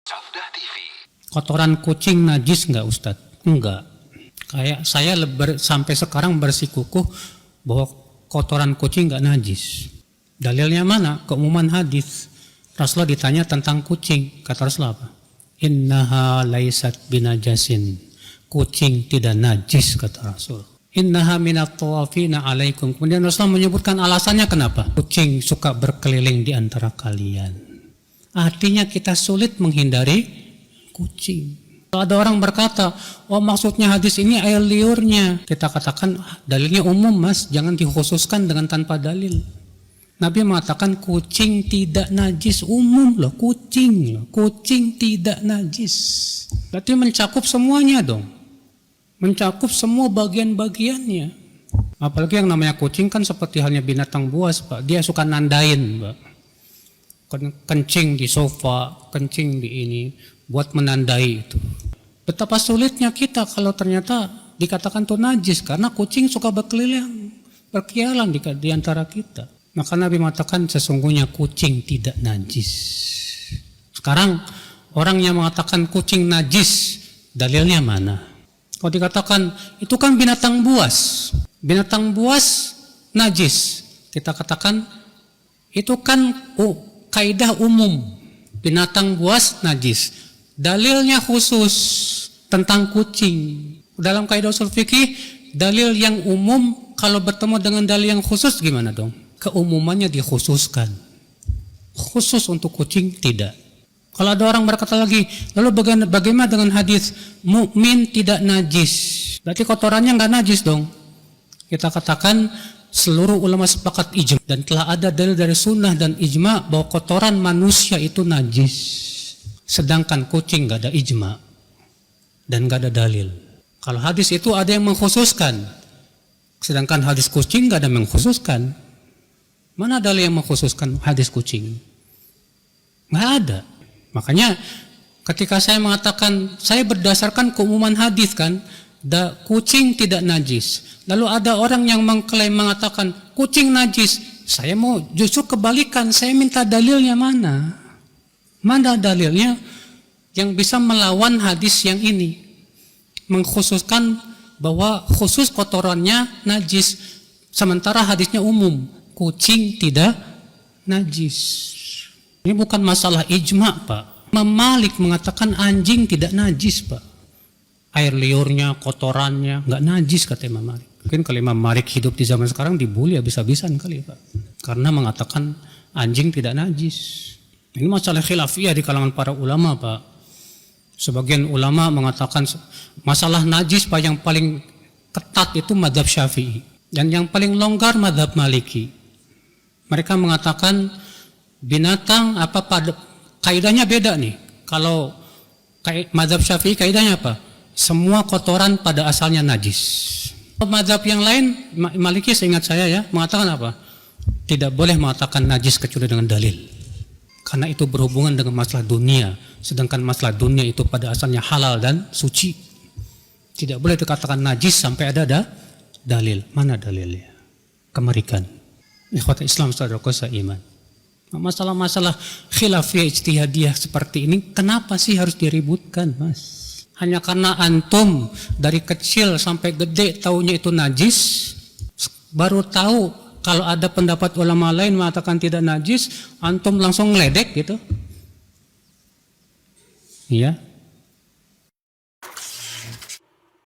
Safdah TV. Kotoran kucing najis nggak Ustadz? Enggak. Kayak saya sampai sekarang bersikukuh bahwa kotoran kucing nggak najis. Dalilnya mana? Keumuman hadis. Rasulullah ditanya tentang kucing. Kata Rasulullah apa? Innaha laisat binajasin. Kucing tidak najis, kata Rasul. Innaha minat tawafina alaikum. Kemudian Rasulullah menyebutkan alasannya kenapa. Kucing suka berkeliling di antara kalian. Artinya kita sulit menghindari kucing. Kalau ada orang berkata, oh maksudnya hadis ini air liurnya. Kita katakan dalilnya umum mas, jangan dikhususkan dengan tanpa dalil. Nabi mengatakan kucing tidak najis, umum loh, kucing tidak najis. Berarti mencakup semuanya dong. Mencakup semua bagian-bagiannya. Apalagi yang namanya kucing kan seperti halnya binatang buas, Pak. Dia suka nandain, Pak. Kencing di sofa, kencing di ini, buat menandai itu. Betapa sulitnya kita kalau ternyata dikatakan itu najis, karena kucing suka berkeliaran di antara kita. Maka Nabi mengatakan sesungguhnya kucing tidak najis. Sekarang orang yang mengatakan kucing najis, dalilnya mana? Kalau dikatakan itu kan binatang buas najis, kita katakan itu kan kaidah umum, binatang buas najis. Dalilnya khusus tentang kucing. Dalam kaidah ushul fikih, dalil yang umum kalau bertemu dengan dalil yang khusus gimana dong? Keumumannya dikhususkan. Khusus untuk kucing tidak. Kalau ada orang berkata lagi, lalu bagaimana dengan hadis mukmin tidak najis? Berarti kotorannya nggak najis dong. Kita katakan seluruh ulama sepakat ijma dan telah ada dalil dari sunnah dan ijma bahwa kotoran manusia itu najis. Sedangkan kucing nggak ada ijma dan nggak ada dalil. Kalau hadis itu ada yang mengkhususkan, sedangkan hadis kucing nggak ada yang mengkhususkan. Mana dalil yang mengkhususkan hadis kucing? Nggak ada. Makanya ketika saya mengatakan saya berdasarkan keumuman hadis kan, kucing tidak najis. Lalu ada orang yang mengatakan kucing najis. Saya mau justru kebalikan, saya minta dalilnya mana? Mana dalilnya yang bisa melawan hadis yang ini? Mengkhususkan bahwa khusus kotorannya najis, sementara hadisnya umum, kucing tidak najis. Ini bukan masalah ijma, Pak. Imam Malik mengatakan anjing tidak najis, Pak. Air liurnya, kotorannya nggak najis, kata Imam Malik. Mungkin kalau Imam Malik hidup di zaman sekarang dibully habis-habisan kali, Pak. Karena mengatakan anjing tidak najis. Ini masalah khilafiyah di kalangan para ulama, Pak. Sebagian ulama mengatakan masalah najis, Pak, yang paling ketat itu mazhab Syafi'i. Dan yang paling longgar mazhab Maliki. Mereka mengatakan binatang kaidahnya beda nih. Kalau mazhab Syafi'i kaidahnya apa? Semua kotoran pada asalnya najis. Mazhab yang lain, Maliki seingat saya ya, mengatakan apa? Tidak boleh mengatakan najis kecuali dengan dalil. Karena itu berhubungan dengan masalah dunia. Sedangkan masalah dunia itu pada asalnya halal dan suci. Tidak boleh dikatakan najis sampai ada dalil. Mana dalilnya? Kemarikan. Ikhwata Islam saudaraku seiman. Masalah-masalah khilafiyah ijtihadiyah seperti ini kenapa sih harus diributkan, Mas? Hanya karena antum dari kecil sampai gede taunya itu najis, baru tahu kalau ada pendapat ulama lain mengatakan tidak najis, antum langsung ngeledek gitu. Iya.